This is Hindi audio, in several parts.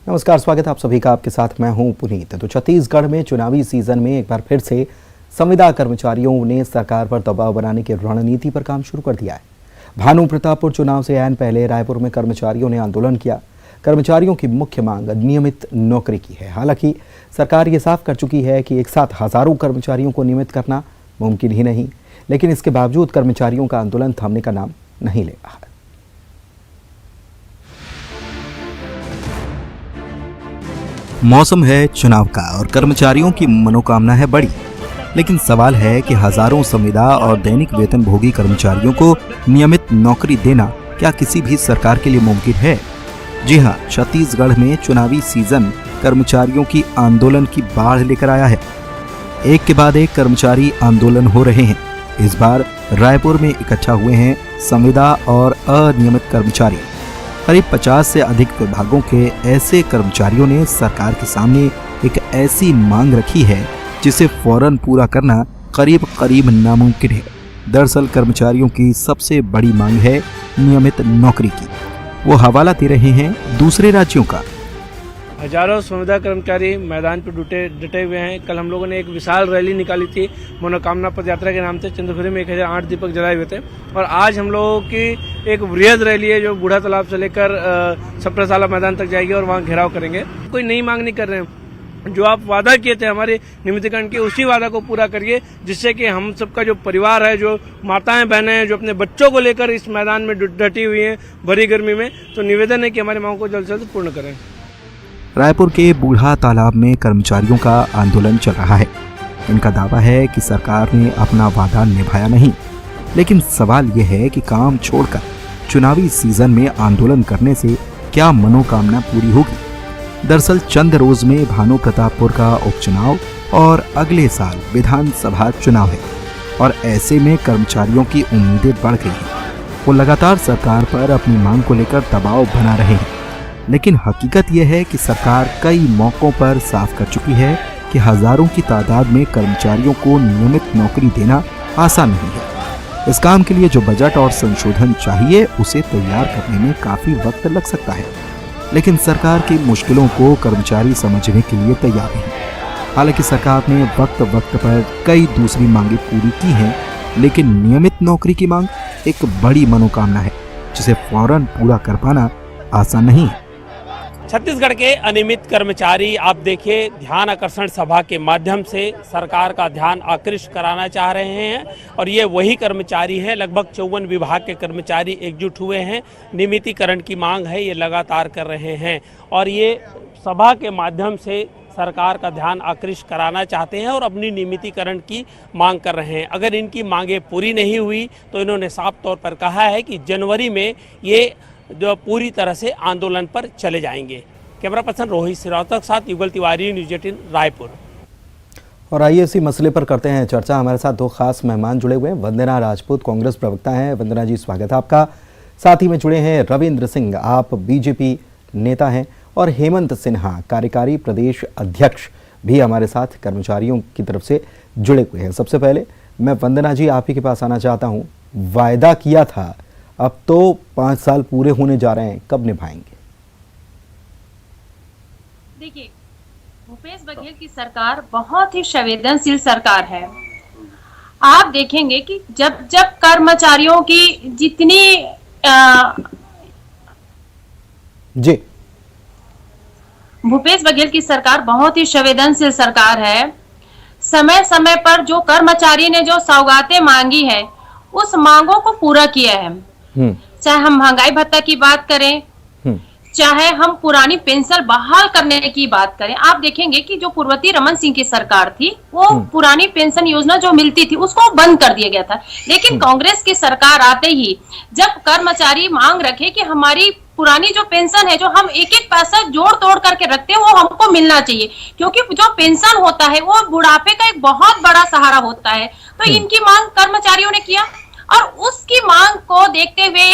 नमस्कार, स्वागत है आप सभी का। आपके साथ मैं हूं पुनीत। तो छत्तीसगढ़ में चुनावी सीजन में एक बार फिर से संविदा कर्मचारियों ने सरकार पर दबाव बनाने की रणनीति पर काम शुरू कर दिया है। भानु प्रतापपुर चुनाव से ऐन पहले रायपुर में कर्मचारियों ने आंदोलन किया। कर्मचारियों की मुख्य मांग नियमित नौकरी की है। हालांकि सरकार ये साफ कर चुकी है कि एक साथ हजारों कर्मचारियों को नियमित करना मुमकिन ही नहीं, लेकिन इसके बावजूद कर्मचारियों का आंदोलन थमने का नाम नहीं ले रहा है। मौसम है चुनाव का और कर्मचारियों की मनोकामना है बड़ी, लेकिन सवाल है कि हजारों संविदा और दैनिक वेतन भोगी कर्मचारियों को नियमित नौकरी देना क्या किसी भी सरकार के लिए मुमकिन है? जी हां, छत्तीसगढ़ में चुनावी सीजन कर्मचारियों की आंदोलन की बाढ़ लेकर आया है। एक के बाद एक कर्मचारी आंदोलन हो रहे हैं। इस बार रायपुर में इकट्ठा हुए हैं संविदा और अनियमित कर्मचारी। करीब 50 से अधिक विभागों के ऐसे कर्मचारियों ने सरकार के सामने एक ऐसी मांग रखी है जिसे फौरन पूरा करना करीब करीब नामुमकिन है। दरअसल कर्मचारियों की सबसे बड़ी मांग है नियमित नौकरी की। वो हवाला दे रहे हैं दूसरे राज्यों का। हजारों संविदा कर्मचारी मैदान पर डटे हुए हैं। कल हम लोगों ने एक विशाल रैली निकाली थी मनोकामना पद यात्रा के नाम से। चंद्रपुरी में 1008 दीपक जलाए हुए थे और आज हम लोगों की एक वृहद रैली है जो बूढ़ा तालाब से लेकर सप्ताशाला मैदान तक जाएगी और वहां घेराव करेंगे। कोई नई मांग नहीं कर रहे हैं। जो आप वादा किए थे हमारे नियमितीकरण के, उसी वादा को पूरा करिए, जिससे कि हम सबका जो परिवार है, जो माताएं बहनें हैं, जो अपने बच्चों को लेकर इस मैदान में डटी हुई हैं भरी गर्मी में, तो निवेदन है कि हमारी मांग को जल्द से जल्द पूर्ण करें। रायपुर के बूढ़ा तालाब में कर्मचारियों का आंदोलन चल रहा है। इनका दावा है कि सरकार ने अपना वादा निभाया नहीं, लेकिन सवाल यह है कि काम छोड़कर चुनावी सीजन में आंदोलन करने से क्या मनोकामना पूरी होगी? दरअसल चंद रोज में भानु प्रतापपुर का उपचुनाव और अगले साल विधानसभा चुनाव है और ऐसे में कर्मचारियों की उम्मीदें बढ़ गई हैं। वो लगातार सरकार पर अपनी मांग को लेकर दबाव बना रहे हैं, लेकिन हकीकत यह है कि सरकार कई मौकों पर साफ कर चुकी है कि हजारों की तादाद में कर्मचारियों को नियमित नौकरी देना आसान नहीं है। इस काम के लिए जो बजट और संशोधन चाहिए उसे तैयार करने में काफी वक्त लग सकता है, लेकिन सरकार की मुश्किलों को कर्मचारी समझने के लिए तैयार नहीं। हालांकि सरकार ने वक्त वक्त पर कई दूसरी मांगे पूरी की हैं, लेकिन नियमित नौकरी की मांग एक बड़ी मनोकामना है जिसे फौरन पूरा कर पाना आसान नहीं है। छत्तीसगढ़ के अनियमित कर्मचारी आप देखिए ध्यान आकर्षण सभा के माध्यम से सरकार का ध्यान आकृष्ट कराना चाह रहे हैं और ये वही कर्मचारी हैं। लगभग 54 विभाग के कर्मचारी एकजुट हुए हैं। नियमितीकरण की मांग है, ये लगातार कर रहे हैं और ये सभा के माध्यम से सरकार का ध्यान आकृष्ट कराना चाहते हैं और अपनी नियमितीकरण की मांग कर रहे हैं। अगर इनकी मांगे पूरी नहीं हुई तो इन्होंने साफ तौर पर कहा है कि जनवरी में ये जो पूरी तरह से आंदोलन पर चले जाएंगे। कैमरा पर्सन रोहित सिरावत के साथ युगल तिवारी, न्यूज़ 18 रायपुर। और आइए इसी मसले पर करते हैं चर्चा। हमारे साथ दो खास मेहमान जुड़े हुए हैं। वंदना राजपूत कांग्रेस प्रवक्ता हैं। वंदना जी, स्वागत है आपका। साथ ही में जुड़े हैं रविंद्र सिंह, आप बीजेपी नेता हैं, और हेमंत सिन्हा, कार्यकारी प्रदेश अध्यक्ष भी हमारे साथ कर्मचारियों की तरफ से जुड़े हुए हैं। सबसे पहले मैं वंदना जी आप ही के पास आना चाहता हूँ। वायदा किया था, अब तो 5 साल पूरे होने जा रहे हैं, कब निभाएंगे? देखिए, भूपेश बघेल की सरकार बहुत ही संवेदनशील सरकार है। आप देखेंगे कि जब जब कर्मचारियों की जितनी जी, भूपेश बघेल की सरकार बहुत ही संवेदनशील सरकार है। समय समय पर जो कर्मचारी ने जो सौगातें मांगी है उस मांगों को पूरा किया है। चाहे हम महंगाई भत्ता की बात करें, चाहे हम पुरानी पेंशन बहाल करने की बात करें। आप देखेंगे कि जो पूर्वती रमन सिंह की सरकार थी वो पुरानी पेंशन योजना जो मिलती थी उसको बंद कर दिया गया था, लेकिन कांग्रेस की सरकार आते ही जब कर्मचारी मांग रखे कि हमारी पुरानी जो पेंशन है, जो हम एक एक पैसा जोड़ तोड़ करके रखते हैं, वो हमको मिलना चाहिए, क्योंकि जो पेंशन होता है वो बुढ़ापे का एक बहुत बड़ा सहारा होता है। तो इनकी मांग कर्मचारियों ने किया और उसकी मांग को देखते हुए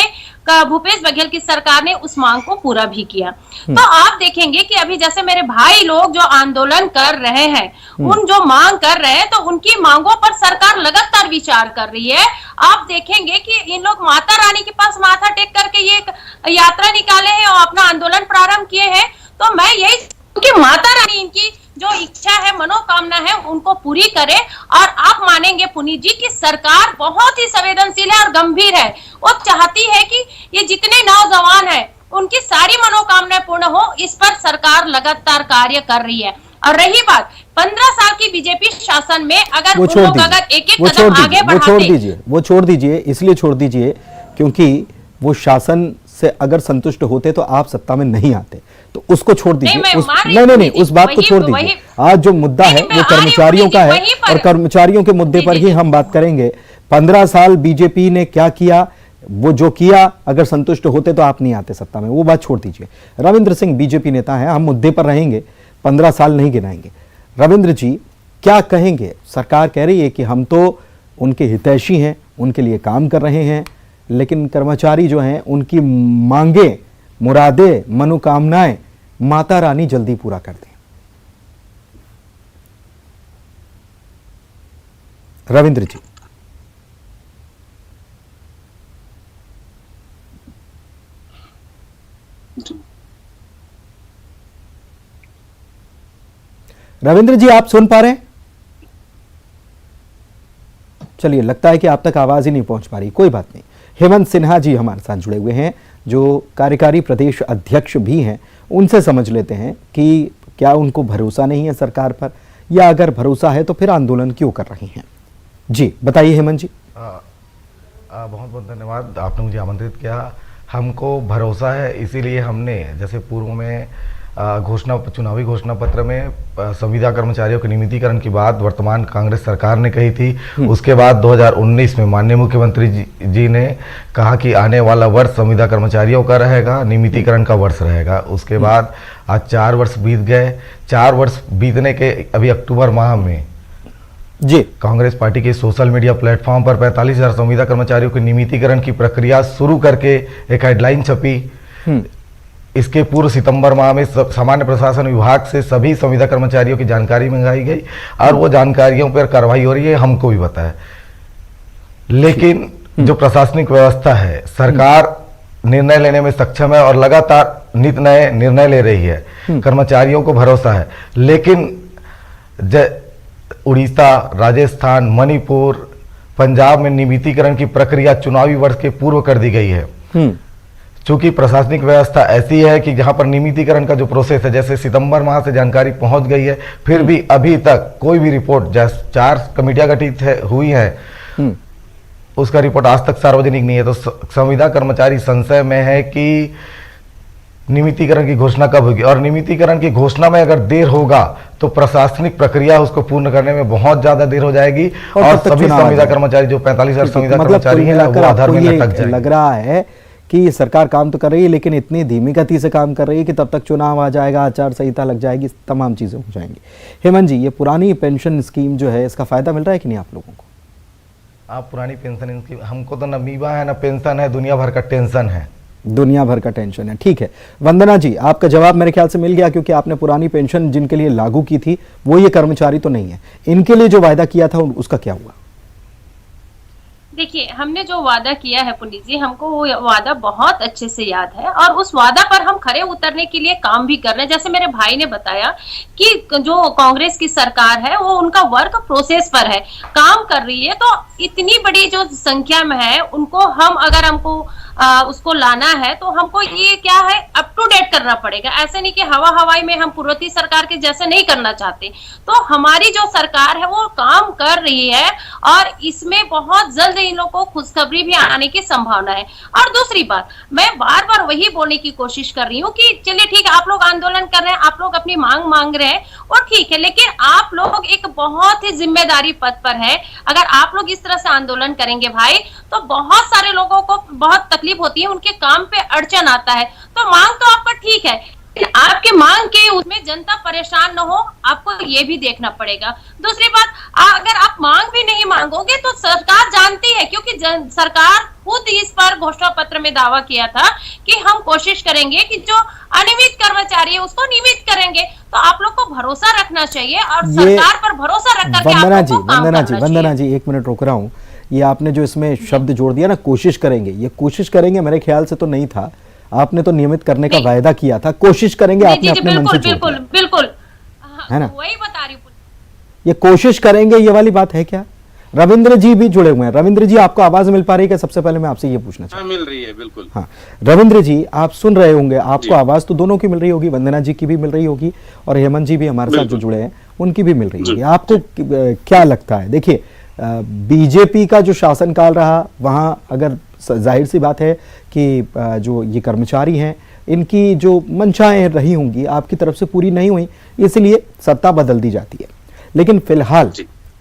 भूपेश बघेल की सरकार ने उस मांग को पूरा भी किया। तो आप देखेंगे कि अभी जैसे मेरे भाई लोग जो आंदोलन कर रहे हैं, उन जो मांग कर रहे हैं, तो उनकी मांगों पर सरकार लगातार विचार कर रही है। आप देखेंगे कि इन लोग माता रानी के पास माथा टेक करके ये यात्रा निकाले हैं और अपना आंदोलन प्रारंभ किए हैं। तो मैं यही कि माता रानी इनकी जो इच्छा है, मनोकामना है, उनको पूरी करे। और आप मानेंगे पुनीत जी कि सरकार बहुत ही संवेदनशील है और गंभीर है। वो चाहती है कि ये जितने नौजवान हैं उनकी सारी मनोकामनाएं पूर्ण हो, इस पर सरकार लगातार कार्य कर रही है। और रही बात 15 साल की बीजेपी शासन में, अगर वो उन लोग अगर एक एक कदम आगे वो छोड़ बढ़ाते, दीजिए, वो छोड़ दीजिए, इसलिए छोड़ दीजिए क्योंकि वो शासन से अगर संतुष्ट होते तो आप सत्ता में नहीं आते, तो उसको छोड़ दीजिए। नहीं, उस बात को छोड़ दीजिए। आज जो मुद्दा है वो कर्मचारियों का है और कर्मचारियों के मुद्दे पर ही हम बात करेंगे। 15 साल बीजेपी ने क्या किया, वो जो किया, अगर संतुष्ट होते तो आप नहीं आते सत्ता में, वो बात छोड़ दीजिए। रविंद्र सिंह बीजेपी नेता है, हम मुद्दे पर रहेंगे, 15 साल नहीं गिनाएंगे। रविंद्र जी क्या कहेंगे? सरकार कह रही है कि हम तो उनके हितैषी हैं, उनके लिए काम कर रहे हैं, लेकिन कर्मचारी जो हैं उनकी मांगे, मुरादे, मनोकामनाएं माता रानी जल्दी पूरा कर दें। रविंद्र जी। रविंद्र जी आप सुन पा रहे हैं? चलिए, लगता है कि आप तक आवाज ही नहीं पहुंच पा रही, कोई बात नहीं। हेमंत सिन्हा जी हमारे साथ जुड़े हुए हैं, जो कार्यकारी प्रदेश अध्यक्ष भी हैं, उनसे समझ लेते हैं कि क्या उनको भरोसा नहीं है सरकार पर, या अगर भरोसा है तो फिर आंदोलन क्यों कर रही हैं। जी बताइए हेमंत जी। बहुत बहुत धन्यवाद, आपने मुझे आमंत्रित किया। हमको भरोसा है, इसीलिए हमने जैसे पूर्व में चुनावी घोषणा पत्र में संविदा कर्मचारियों के नियमितीकरण की बात वर्तमान कांग्रेस सरकार ने कही थी। उसके बाद 2019 में माननीय मुख्यमंत्री जी ने कहा कि आने वाला वर्ष संविदा कर्मचारियों का रहेगा, नियमितीकरण का वर्ष रहेगा। उसके बाद आज 4 वर्ष बीत गए। 4 वर्ष बीतने के अभी अक्टूबर माह में जी कांग्रेस पार्टी के सोशल मीडिया प्लेटफॉर्म पर 45,000 संविदा कर्मचारियों के नियमितीकरण की प्रक्रिया शुरू करके एक हेडलाइन छपी। इसके पूर्व सितंबर माह में सामान्य प्रशासन विभाग से सभी संविदा कर्मचारियों की जानकारी मंगाई गई और वो जानकारियों पर कार्रवाई हो रही है, हमको भी पता है। लेकिन जो प्रशासनिक व्यवस्था है, सरकार निर्णय लेने में सक्षम है और लगातार नित नए निर्णय ले रही है। कर्मचारियों को भरोसा है, लेकिन उड़ीसा, राजस्थान, मणिपुर, पंजाब में नियमितीकरण की प्रक्रिया चुनावी वर्ष के पूर्व कर दी गई है। चूंकि प्रशासनिक व्यवस्था ऐसी है कि जहां पर नियमितीकरण का जो प्रोसेस है, जैसे सितंबर माह से जानकारी पहुंच गई है, फिर भी अभी तक कोई भी रिपोर्ट, जैसे 4 कमेटियां गठित हुई हैं, उसका रिपोर्ट आज तक सार्वजनिक नहीं है। तो संविदा कर्मचारी संशय में है कि नियमितीकरण की घोषणा कब होगी, और नियमितीकरण की घोषणा में अगर देर होगा तो प्रशासनिक प्रक्रिया उसको पूर्ण करने में बहुत ज्यादा देर हो जाएगी और सभी संविदा कर्मचारी जो 45,000 संविदा कर्मचारी हैं वो आधार में लटक जाएंगे। लग रहा है कि सरकार काम तो कर रही है, लेकिन इतनी धीमी गति से काम कर रही है कि तब तक चुनाव आ जाएगा, आचार संहिता लग जाएगी, तमाम चीजें हो जाएंगी। हेमंत जी, ये पुरानी पेंशन स्कीम जो है, इसका फायदा मिल रहा है कि नहीं आप लोगों को? आप पुरानी पेंशन स्कीम, हमको तो न बीमा है न पेंशन है, दुनिया भर का टेंशन है। दुनिया भर का टेंशन है, ठीक है। वंदना जी, आपका जवाब मेरे ख्याल से मिल गया, क्योंकि आपने पुरानी पेंशन जिनके लिए लागू की थी वो ये कर्मचारी तो नहीं है। इनके लिए जो वायदा किया था उसका क्या हुआ? देखिए, हमने जो वादा किया है पुनीत जी, हमको वो वादा बहुत अच्छे से याद है और उस वादा पर हम खरे उतरने के लिए काम भी कर रहे हैं। जैसे मेरे भाई ने बताया कि जो कांग्रेस की सरकार है वो उनका वर्क प्रोसेस पर है, काम कर रही है। तो इतनी बड़ी जो संख्या में है उनको अगर हमको उसको लाना है तो हमको ये क्या है, अप टू डेट करना पड़ेगा। ऐसे नहीं कि हवाई में हम पूर्ववर्ती सरकार के जैसे नहीं करना चाहते। तो हमारी जो सरकार है वो काम कर रही है और इसमें बहुत जल्द इन लोगों को खुशखबरी भी आने की संभावना है। और दूसरी बात, मैं बार बार वही बोलने की कोशिश कर रही हूँ कि चलिए ठीक है, आप लोग आंदोलन कर रहे हैं, आप लोग अपनी मांग मांग रहे हैं, और ठीक है, लेकिन आप लोग एक बहुत ही जिम्मेदारी पद पर है। अगर आप लोग इस तरह से आंदोलन करेंगे भाई, तो बहुत सारे लोगों को बहुत तकलीफ होती है, उनके काम पे अड़चन आता है। तो मांग तो आपका ठीक है, आपके मांग के उसमें जनता परेशान न हो, आपको ये भी देखना पड़ेगा। दूसरी बात, अगर आप मांग भी नहीं मांगोगे तो सरकार जानती है, क्योंकि सरकार खुद इस पर घोषणा पत्र में दावा किया था कि हम कोशिश करेंगे कि जो अनियमित कर्मचारी है उसको नियमित करेंगे। तो आप लोग को भरोसा रखना चाहिए और सरकार पर भरोसा रख करके वंदना जी 1 मिनट रोक रहा हूँ। ये आपने जो इसमें शब्द जोड़ दिया ना, कोशिश करेंगे, ये कोशिश करेंगे मेरे ख्याल से तो नहीं था। आपने तो नियमित करने का वायदा किया था, कोशिश करेंगे, आपने अपने मन से छोड़ बिल्कुल दिया। बिल्कुल है ना? वही बता रही हूँ। ये कोशिश करेंगे, ये वाली बात है क्या? रविंद्र जी भी जुड़े हुए हैं। रविंद्र जी, आपको आवाज मिल पा रही है क्या? सबसे पहले मैं आपसे ये पूछना चाहता हूं। मिल रही है, बिल्कुल। हाँ, रविंद्र जी, आप सुन रहे होंगे, आपको आवाज तो दोनों की मिल रही होगी, वंदना जी की भी मिल रही होगी और हेमंत जी भी हमारे साथ जो जुड़े हैं उनकी भी मिल रही होगी। आपको क्या लगता है? देखिए, बीजेपी का जो शासनकाल रहा, वहां अगर जाहिर सी बात है कि जो ये कर्मचारी हैं, इनकी जो मंशाएं रही होंगी आपकी तरफ से पूरी नहीं हुई, इसलिए सत्ता बदल दी जाती है। लेकिन फिलहाल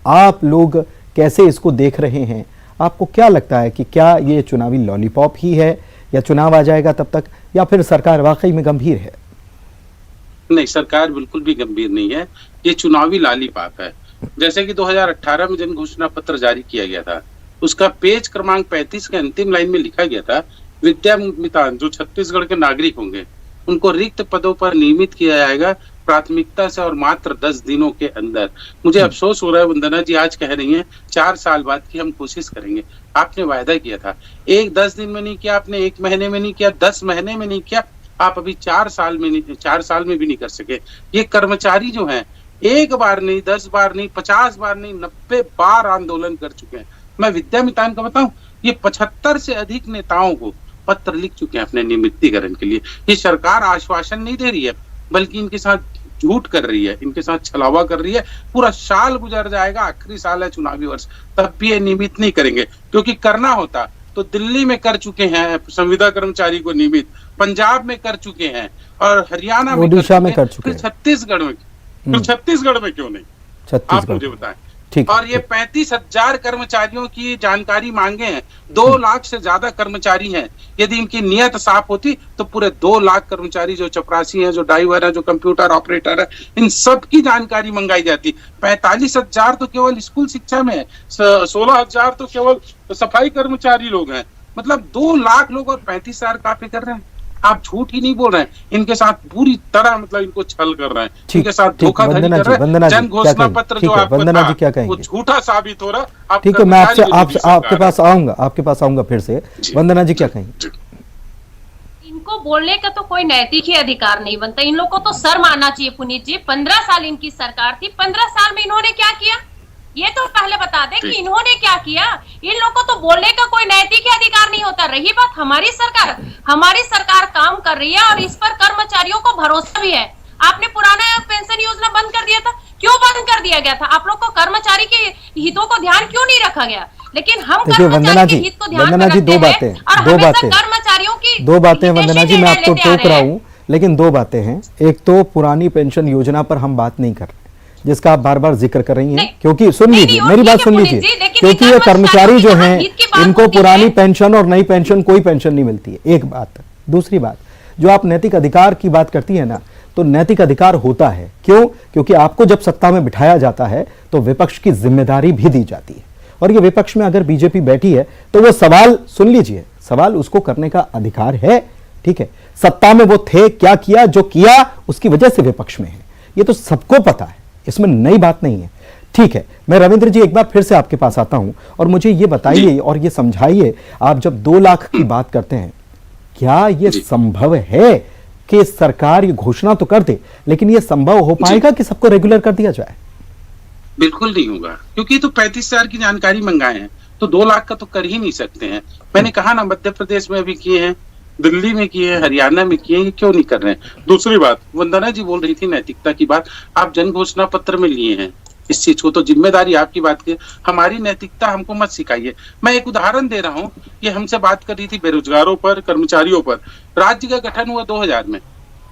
आप लोग कैसे इसको देख रहे हैं? आपको क्या लगता है कि क्या ये चुनावी लॉलीपॉप ही है, या चुनाव आ जाएगा तब तक, या फिर सरकार वाकई में गंभीर है? नहीं, सरकार बिल्कुल भी गंभीर नहीं है, ये चुनावी लॉलीपॉप है। जैसे कि 2018 में जन घोषणा पत्र जारी किया गया था, उसका पेज क्रमांक 35 के अंतिम लाइन में लिखा गया था, विद्यामितान जो छत्तीसगढ़ के नागरिक होंगे उनको रिक्त पदों पर नियमित किया जाएगा प्राथमिकता से और मात्र 10 दिनों के अंदर। मुझे अफसोस हो रहा है, वंदना जी आज कह रही हैं 4 साल बाद की हम कोशिश करेंगे। आपने वायदा किया था, 10 दिन में नहीं किया आपने, 1 महीने में नहीं किया, 10 महीने में नहीं किया, आप अभी 4 साल में नहीं, 4 साल में भी नहीं कर सके। ये कर्मचारी जो हैं, 1 बार नहीं, 10 बार नहीं, 50 बार नहीं, 90 बार आंदोलन कर चुके हैं। मैं विद्यामितान का बताऊं, ये 75 से अधिक नेताओं को पत्र लिख चुके हैं अपने नियमितीकरण के लिए। ये सरकार आश्वासन नहीं दे रही है, बल्कि इनके साथ झूठ कर रही है, इनके साथ छलावा कर रही है। पूरा साल गुजर जाएगा, आखिरी साल है चुनावी वर्ष, तब भी ये नियमित नहीं करेंगे। क्योंकि करना होता तो दिल्ली में कर चुके हैं संविदा कर्मचारी को नियमित, पंजाब में कर चुके हैं और हरियाणा में कर चुके हैं, छत्तीसगढ़ में, तो छत्तीसगढ़ में क्यों नहीं? आप मुझे बताएं। और ये 35,000 कर्मचारियों की जानकारी मांगे हैं, 2 लाख से ज्यादा कर्मचारी हैं। यदि इनकी नियत साफ होती तो पूरे 2 लाख कर्मचारी जो चपरासी हैं, जो ड्राइवर है, जो कंप्यूटर ऑपरेटर है, इन सब की जानकारी मंगाई जाती। 45,000 तो केवल स्कूल शिक्षा में है, 16,000 तो केवल सफाई कर्मचारी लोग हैं। मतलब 2 लाख लोग और 35,000 काफी कर रहे हैं। आप झूठ ही नहीं बोल रहे हैं, इनके साथ पूरी तरह मतलब इनको छल कर रहे हैं, इनके साथ धोखाधड़ी कर रहे हैं। जन घोषणा पत्र जो आपका था वो झूठा साबित हो रहा। ठीक है, मैं आपके पास आऊंगा फिर से। वंदना जी क्या कहेंगे? इनको बोलने का तो कोई नैतिक ही अधिकार नहीं बनता। इन लोगों को तो शर्म आना चाहिए। पुनीत जी, 15 साल इनकी सरकार थी, 15 साल में इन्होंने क्या किया ये तो पहले बता दें कि इन्होंने क्या किया। इन लोगों को तो बोलने का कोई नैतिक अधिकार नहीं होता। रही बात हमारी सरकार काम कर रही है और इस पर कर्मचारियों को भरोसा भी है। आपने पुराना पेंशन योजना बंद कर दिया था, क्यों बंद कर दिया गया था? आप लोग को कर्मचारी के हितों को ध्यान क्यों नहीं रखा गया? लेकिन हम कर्मचारी के हित को ध्यान में रखते हैं और हमेशा कर्मचारियों की 2 बातें वंदना जी, मैं आपको टोक रहा हूँ, लेकिन 2 बातें हैं। एक तो पुरानी पेंशन योजना पर हम बात नहीं कर रहे, जिसका आप बार बार जिक्र कर रही हैं, क्योंकि सुन लीजिए, मेरी बात सुन लीजिए, क्योंकि ये कर्मचारी जो हैं इनको पुरानी पेंशन और नई पेंशन, कोई पेंशन नहीं मिलती है, एक बात। दूसरी बात, जो आप नैतिक अधिकार की बात करती है ना, तो नैतिक अधिकार होता है, क्यों? क्योंकि आपको जब सत्ता में बिठाया जाता है तो विपक्ष की जिम्मेदारी भी दी जाती है, और ये विपक्ष में अगर बीजेपी बैठी है तो वो सवाल, सुन लीजिए, सवाल उसको करने का अधिकार है। ठीक है, सत्ता में वो थे, क्या किया, जो किया उसकी वजह से विपक्ष में है, ये तो सबको पता है, इसमें नई बात नहीं है। ठीक है, मैं रविंद्र जी एक बार फिर से आपके पास आता हूं और मुझे ये बताइए और ये समझाइए, आप जब 2 लाख की बात करते हैं, क्या ये संभव है कि सरकार ये घोषणा तो कर दे, लेकिन ये संभव हो पाएगा कि सबको रेगुलर कर दिया जाए? बिल्कुल नहीं होगा, क्योंकि तो 35,000 की जानकारी मंगाए हैं, तो 2 लाख का तो कर ही नहीं सकते हैं। मैंने कहा ना, मध्य प्रदेश में भी किए हैं, दिल्ली में किए हैं, हरियाणा में किए हैं, क्यों नहीं कर रहे हैं? दूसरी बात, वंदना जी बोल रही थी नैतिकता की बात, आप जन घोषणा पत्र में लिए हैं इस चीज को, तो जिम्मेदारी आपकी बात की, हमारी नैतिकता हमको मत सिखाइए। मैं एक उदाहरण दे रहा हूँ, ये हमसे बात कर रही थी बेरोजगारों पर, कर्मचारियों पर। राज्य का गठन हुआ 2000 में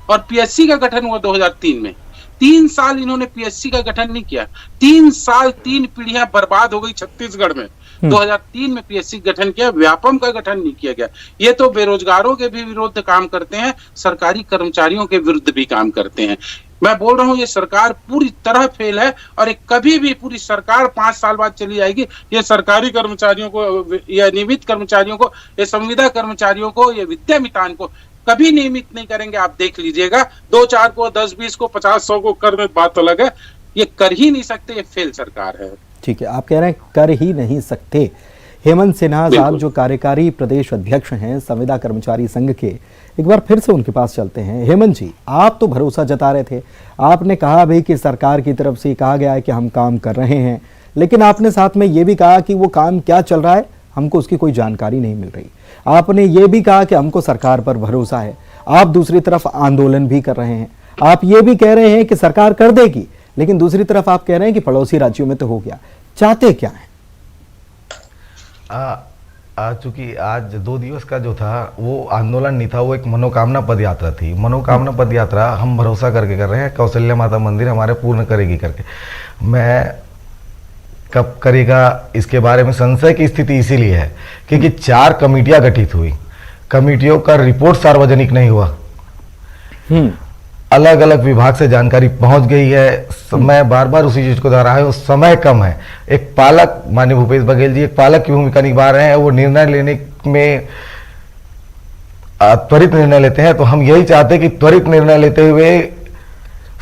और पीएससी का गठन हुआ 2003 में। 3 साल इन्होंने पीएससी का गठन नहीं किया, 3 साल 3 पीढ़ियां बर्बाद हो गई छत्तीसगढ़ में। 2003 में पीएससी गठन किया, व्यापम का गठन नहीं किया गया। ये तो बेरोजगारों के भी विरुद्ध काम करते हैं, सरकारी कर्मचारियों के विरुद्ध भी काम करते हैं। मैं बोल रहा हूँ ये सरकार पूरी तरह फेल है और एक कभी भी पूरी सरकार 5 साल बाद चली जाएगी। ये सरकारी कर्मचारियों को या नियमित कर्मचारियों को, ये संविदा कर्मचारियों को, ये विद्यामितान को कभी नियमित नहीं करेंगे। आप देख लीजिएगा, 2-4 को, 10-20 को, 50-100 को कर में बात अलग है, ये कर ही नहीं सकते, ये फेल सरकार है। ठीक है, आप कह रहे हैं कर ही नहीं सकते, हेमंत सिन्हा साहब बिल्कुल। जो कार्यकारी प्रदेश अध्यक्ष हैं संविदा कर्मचारी संघ के, एक बार फिर से उनके पास चलते हैं। हेमंत जी, आप तो भरोसा जता रहे थे, आपने कहा भाई कि सरकार की तरफ से कहा गया है कि हम काम कर रहे हैं, लेकिन आपने साथ में ये भी कहा कि वो काम क्या चल रहा है हमको उसकी कोई जानकारी नहीं मिल रही। आपने ये भी कहा कि हमको सरकार पर भरोसा है। आप दूसरी तरफ आंदोलन भी कर रहे हैं, आप ये भी कह रहे हैं कि सरकार कर देगी, लेकिन दूसरी तरफ आप कह रहे हैं कि पड़ोसी राज्यों में तो हो गया। चाहते क्या है? चूंकि आज 2 दिवस का जो था वो आंदोलन नहीं था, वो एक मनोकामना पद यात्रा थी। मनोकामना पद यात्रा हम भरोसा करके कर रहे हैं, कौशल्या माता मंदिर हमारे पूर्ण करेगी करके। मैं कब करेगा इसके बारे में संशय की स्थिति इसीलिए है क्योंकि 4 कमेटियां गठित हुई, कमेटियों का रिपोर्ट सार्वजनिक नहीं हुआ, अलग अलग विभाग से जानकारी पहुंच गई है। मैं बार बार उसी चीज को दोहरा रहा हूं, समय कम है। एक पालक, माननीय भूपेश बघेल जी एक पालक की भूमिका निभा रहे हैं, वो निर्णय लेने में त्वरित निर्णय लेते हैं। तो हम यही चाहते हैं कि त्वरित निर्णय लेते हुए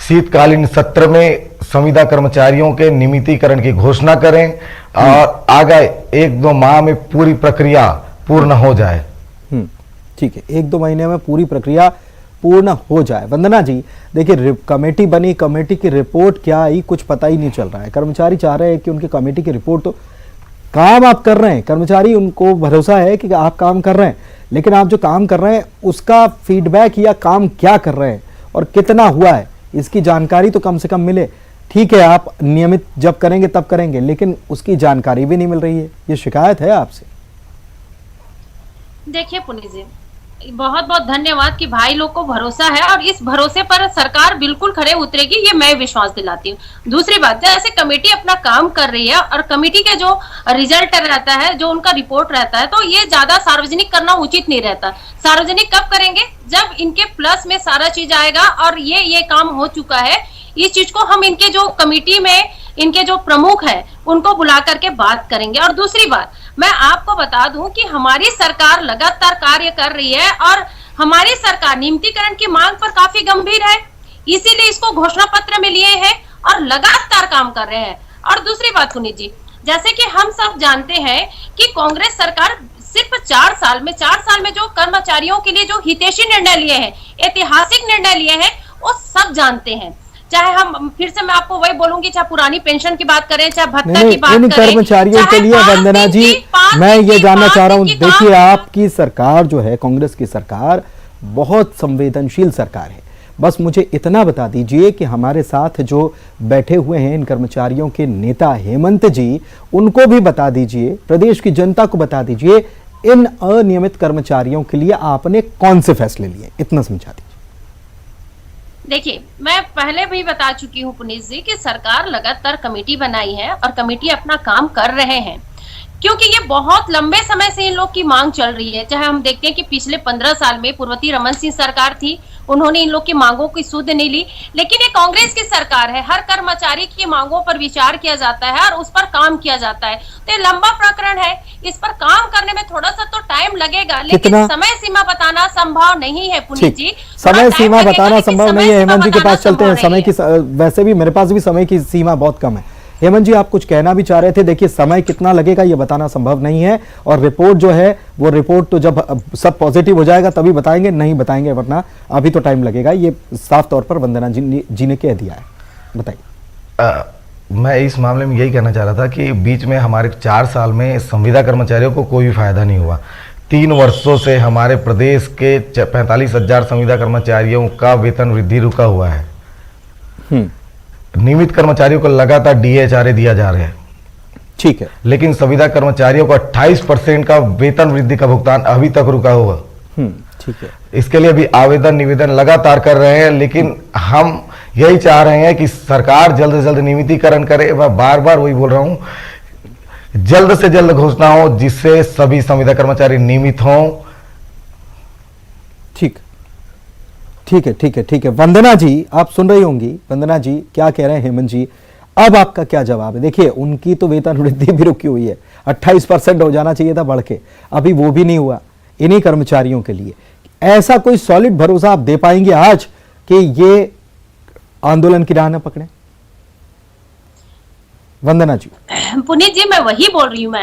शीतकालीन सत्र में संविदा कर्मचारियों के नियमितीकरण की घोषणा करें और आगे 1-2 माह में पूरी प्रक्रिया पूर्ण हो जाए। ठीक है, 1-2 महीने में पूरी प्रक्रिया पूर्ण हो जाए। वंदना जी, देखिए कमेटी बनी, कमेटी की रिपोर्ट क्या आई कुछ पता ही नहीं चल रहा है। कर्मचारी चाह रहे हैं कि उनकी कमेटी की रिपोर्ट, तो काम आप कर रहे हैं, कर्मचारी उनको भरोसा है कि आप काम कर रहे हैं, लेकिन आप जो काम कर रहे हैं उसका फीडबैक या काम क्या कर रहे हैं और कितना हुआ है इसकी जानकारी तो कम से कम मिले। ठीक है, आप नियमित जब करेंगे तब करेंगे, लेकिन उसकी जानकारी भी नहीं मिल रही है, ये शिकायत है आपसे। देखिए पुनीत जी, बहुत बहुत धन्यवाद कि भाई लोग को भरोसा है और इस भरोसे पर सरकार बिल्कुल खड़े उतरेगी, ये मैं विश्वास दिलाती हूँ। दूसरी बात, जैसे कमेटी अपना काम कर रही है और कमेटी के जो रिजल्ट रहता है, जो उनका रिपोर्ट रहता है, तो ये ज्यादा सार्वजनिक करना उचित नहीं रहता। सार्वजनिक कब करेंगे? जब इनके प्लस में सारा चीज आएगा और ये काम हो चुका है। इस चीज को हम इनके जो कमेटी में इनके जो प्रमुख है उनको बुला करके बात करेंगे। और दूसरी बात, मैं आपको बता दूं कि हमारी सरकार लगातार कार्य कर रही है और हमारी सरकार नियमितीकरण की मांग पर काफी गंभीर है, इसीलिए इसको घोषणा पत्र में लिए हैं और लगातार काम कर रहे हैं। और दूसरी बात पुनीत जी, जैसे कि हम सब जानते हैं कि कांग्रेस सरकार सिर्फ 4 साल में जो कर्मचारियों के लिए जो हितैषी निर्णय लिए हैं, ऐतिहासिक निर्णय लिए हैं, वो सब जानते हैं। चाहे हम फिर से मैं आपको वही बोलूंगी, चाहे पुरानी पेंशन की बात करें, चाहे भत्ता की बात इन करें, कर्मचारियों के लिए वंदना जी मैं ये जानना चाह रहा हूं, देखिए आपकी सरकार जो है, कांग्रेस की सरकार बहुत संवेदनशील सरकार है। बस मुझे इतना बता दीजिए कि हमारे साथ जो बैठे हुए हैं इन कर्मचारियों के नेता हेमंत जी, उनको भी बता दीजिए, प्रदेश की जनता को बता दीजिए, इन अनियमित कर्मचारियों के लिए आपने कौन से फैसले लिए, इतना समझा दीजिए। देखिए, मैं पहले भी बता चुकी हूँ पुनीत जी कि सरकार लगातार कमेटी बनाई है और कमेटी अपना काम कर रहे हैं, क्योंकि ये बहुत लंबे समय से इन लोग की मांग चल रही है। चाहे हम देखते हैं कि पिछले 15 साल में पूर्ववर्ती रमन सिंह सरकार थी, उन्होंने इन लोग की मांगों की सुध नहीं ली, लेकिन ये कांग्रेस की सरकार है, हर कर्मचारी की मांगों पर विचार किया जाता है और उस पर काम किया जाता है। तो ये लंबा प्रकरण है, इस पर काम करने में थोड़ा सा तो टाइम लगेगा, लेकिन समय सीमा बताना संभव नहीं है पुनीत जी। समय सीमा बताना संभव नहीं है। हेमंत जी के पास चलते हैं। समय की वैसे भी मेरे पास भी समय की सीमा बहुत कम है। हेमंत जी, आप कुछ कहना भी चाह रहे थे। देखिए, समय कितना लगेगा ये बताना संभव नहीं है, और रिपोर्ट जो है वो रिपोर्ट तो जब सब पॉजिटिव हो जाएगा तभी बताएंगे, नहीं बताएंगे वरना अभी तो टाइम लगेगा। ये साफ तौर पर वंदना जी ने कह दिया है, बताइए। मैं इस मामले में यही कहना चाह रहा था कि बीच में हमारे 4 साल में संविदा कर्मचारियों को कोई भी फायदा नहीं हुआ। 3 वर्षों से हमारे प्रदेश के 45,000 संविदा कर्मचारियों का वेतन वृद्धि रुका हुआ है। नियमित कर्मचारियों को लगातार DA दिया जा रहा है, ठीक है, लेकिन संविदा कर्मचारियों को 28% का वेतन वृद्धि का भुगतान अभी तक रुका हुआ। ठीक है। इसके लिए भी आवेदन निवेदन लगातार कर रहे हैं, लेकिन हम यही चाह रहे हैं कि सरकार जल्द से जल्द नियमितीकरण करे। मैं बार बार वही बोल रहा हूं, जल्द से जल्द घोषणा हो जिससे सभी संविदा कर्मचारी नियमित हों। ठीक है। वंदना जी, आप सुन रही होंगी, वंदना जी क्या कह रहे हैं हेमंत जी, अब आपका क्या जवाब है? देखिए, उनकी तो वेतन वृद्धि भी रुकी हुई है, 28% हो जाना चाहिए था बढ़ के, अभी वो भी नहीं हुआ इन्हीं कर्मचारियों के लिए। ऐसा कोई सॉलिड भरोसा आप दे पाएंगे आज कि ये आंदोलन की राह न पकड़े? वंदना जी। पुनीत जी, मैं वही बोल रही हूँ,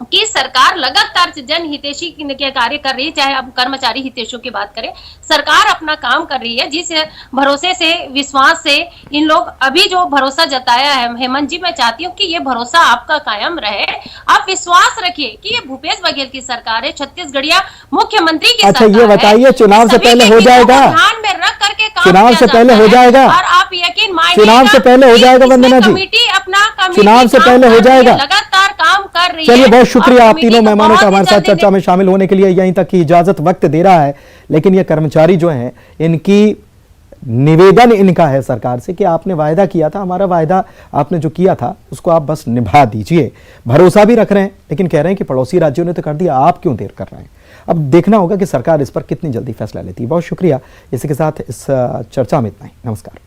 कि सरकार लगातार जन हितैषी के कार्य कर रही है, चाहे अब कर्मचारी हितैषियों की बात करें, सरकार अपना काम कर रही है। जिस भरोसे से, विश्वास से इन लोग अभी जो भरोसा जताया है, हेमंत जी, मैं चाहती हूँ कि ये भरोसा आपका कायम रहे। आप विश्वास रखिए कि ये भूपेश बघेल की सरकार है, छत्तीसगढ़िया मुख्यमंत्री की अच्छा, सरकार ये बताइए, चुनाव से पहले हो जाएगा? ध्यान में रख करके काम चुनाव से पहले हो जाएगा? और आप यकीन मानिएगा, चुनाव से पहले हो जाएगा वंदना जी? कमेटी अपना चुनाव से पहले हो जाएगा? लगातार काम कर रही है। चलिए, बहुत शुक्रिया आप तीनों मेहमानों का हमारे साथ जल्दी चर्चा में शामिल होने के लिए। यहीं तक की इजाजत वक्त दे रहा है, लेकिन ये कर्मचारी जो हैं, इनकी निवेदन इनका है सरकार से कि आपने वायदा किया था, हमारा वायदा आपने जो किया था उसको आप बस निभा दीजिए। भरोसा भी रख रहे हैं, लेकिन कह रहे हैं कि पड़ोसी राज्यों ने तो कर दिया, आप क्यों देर कर रहे हैं। अब देखना होगा कि सरकार इस पर कितनी जल्दी फैसला लेती है। बहुत शुक्रिया। इसी के साथ इस चर्चा में इतना ही। नमस्कार।